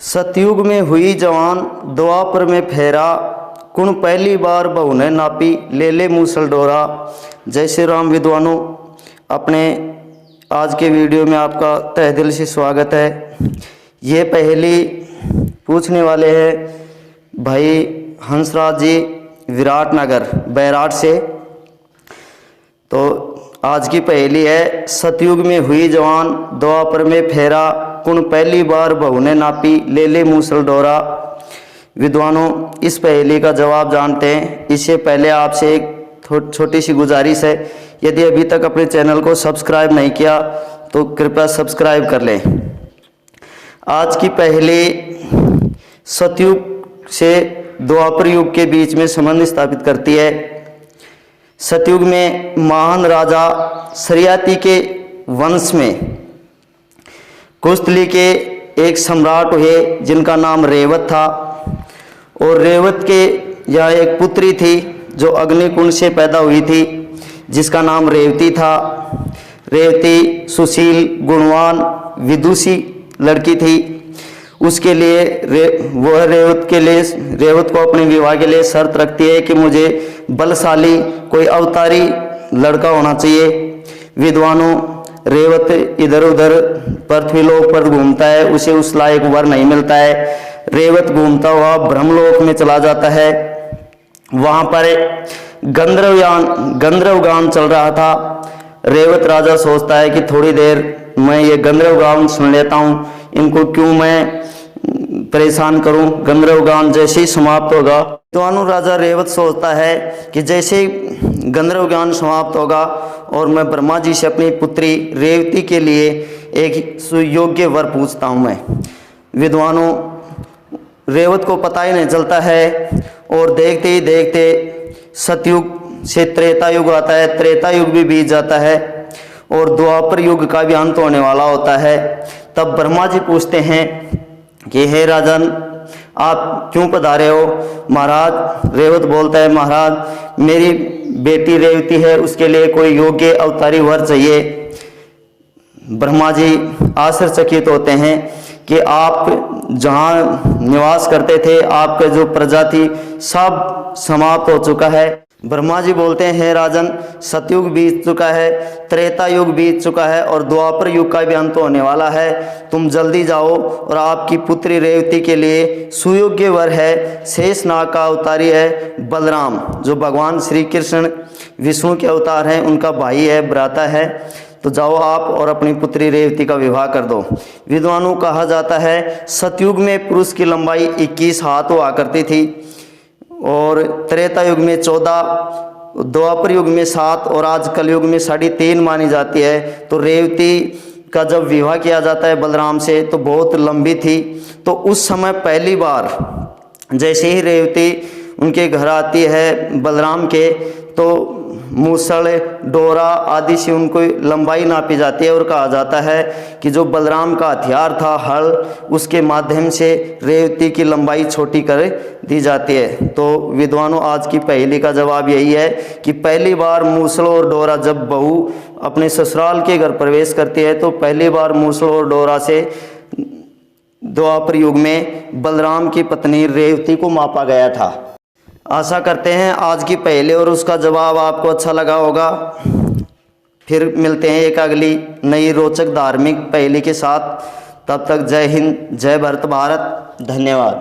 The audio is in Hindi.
सतयुग में हुई जवान, द्वापर में फेरा, कुण पहली बार बहू ने नापी, ले ले मूसल डोरा। जय श्री राम विद्वानों, अपने आज के वीडियो में आपका तहे दिल से स्वागत है। ये पहेली पूछने वाले हैं भाई हंसराज जी, विराटनगर बैराट से। तो आज की पहेली है, सतयुग में हुई जवान, द्वापर में फेरा, कुण पहली बार बहू ने नापी, ले ले मूसल डोरा। विद्वानों, इस पहेली का जवाब जानते हैं। इससे पहले आपसे एक छोटी सी गुजारिश है, यदि अभी तक अपने चैनल को सब्सक्राइब नहीं किया तो कृपया सब्सक्राइब कर लें। आज की पहेली सतयुग से द्वापर युग के बीच में संबंध स्थापित करती है। सतयुग में महान राजा सरियाती के वंश में कुस्तली के एक सम्राट हुए जिनका नाम रेवत था। और रेवत के यह एक पुत्री थी जो अग्निकुंड से पैदा हुई थी, जिसका नाम रेवती था। रेवती सुशील, गुणवान, विदुषी लड़की थी। उसके लिए रेवत को अपने विवाह के लिए शर्त रखती है कि मुझे बलशाली कोई अवतारी लड़का होना चाहिए। विद्वानों, रेवत इधर उधर पृथ्वीलोक पर घूमता है, उसे उस लायक वर नहीं मिलता है। रेवत घूमता हुआ ब्रह्मलोक में चला जाता है। वहां पर गंधर्वगान चल रहा था। रेवत राजा सोचता है कि थोड़ी देर मैं ये गंधर्वगान सुन लेता हूँ, इनको क्यों मैं परेशान करूं। गंधर्वगान जैसे ही समाप्त होगा, विद्वानों राजा रेवत सोचता है कि जैसे ही गंधर्वगान समाप्त होगा और मैं ब्रह्मा जी से अपनी पुत्री रेवती के लिए एक सुयोग्य वर पूछता हूं मैं। विद्वानों, रेवत को पता ही नहीं चलता है और देखते ही देखते सतयुग से त्रेता युग आता है। त्रेता युग भी बीत जाता है और द्वापर युग का भी अंत होने वाला होता है। तब ब्रह्मा जी पूछते हैं कि हे राजन, आप क्यों पधारे हो। महाराज, रेवत बोलता है, महाराज मेरी बेटी रेवती है, उसके लिए कोई योग्य अवतारी वर चाहिए। ब्रह्मा जी आश्चर्यचकित होते हैं कि आप जहाँ निवास करते थे, आपका जो प्रजा थी सब समाप्त हो चुका है। ब्रह्मा जी बोलते हैं, हे राजन, सतयुग बीत चुका है, त्रेता युग बीत चुका है और द्वापर युग का भी अंत होने वाला है। तुम जल्दी जाओ और आपकी पुत्री रेवती के लिए सुयोग्य वर है, शेषनाग का अवतारी है बलराम, जो भगवान श्री कृष्ण विष्णु के अवतार हैं, उनका भाई है, भ्राता है। तो जाओ आप और अपनी पुत्री रेवती का विवाह कर दो। विद्वानों, कहा जाता है सतयुग में पुरुष की लंबाई 21 हाथ हुआ करती थी और त्रेता युग में 14, द्वापर युग में 7 और आज कलयुग में 3.5 मानी जाती है। तो रेवती का जब विवाह किया जाता है बलराम से तो बहुत लंबी थी। तो उस समय पहली बार जैसे ही रेवती उनके घर आती है बलराम के, तो मूसल डोरा आदि से उनको लंबाई नापी जाती है और कहा जाता है कि जो बलराम का हथियार था हल, उसके माध्यम से रेवती की लंबाई छोटी कर दी जाती है। तो विद्वानों, आज की पहेली का जवाब यही है कि पहली बार मूसल और डोरा जब बहू अपने ससुराल के घर प्रवेश करती है तो पहली बार मूसल और डोरा से द्वापर युग में बलराम की पत्नी रेवती को मापा गया था। आशा करते हैं आज की पहेली और उसका जवाब आपको अच्छा लगा होगा। फिर मिलते हैं एक अगली नई रोचक धार्मिक पहेली के साथ। तब तक जय हिंद, जय भारत। धन्यवाद।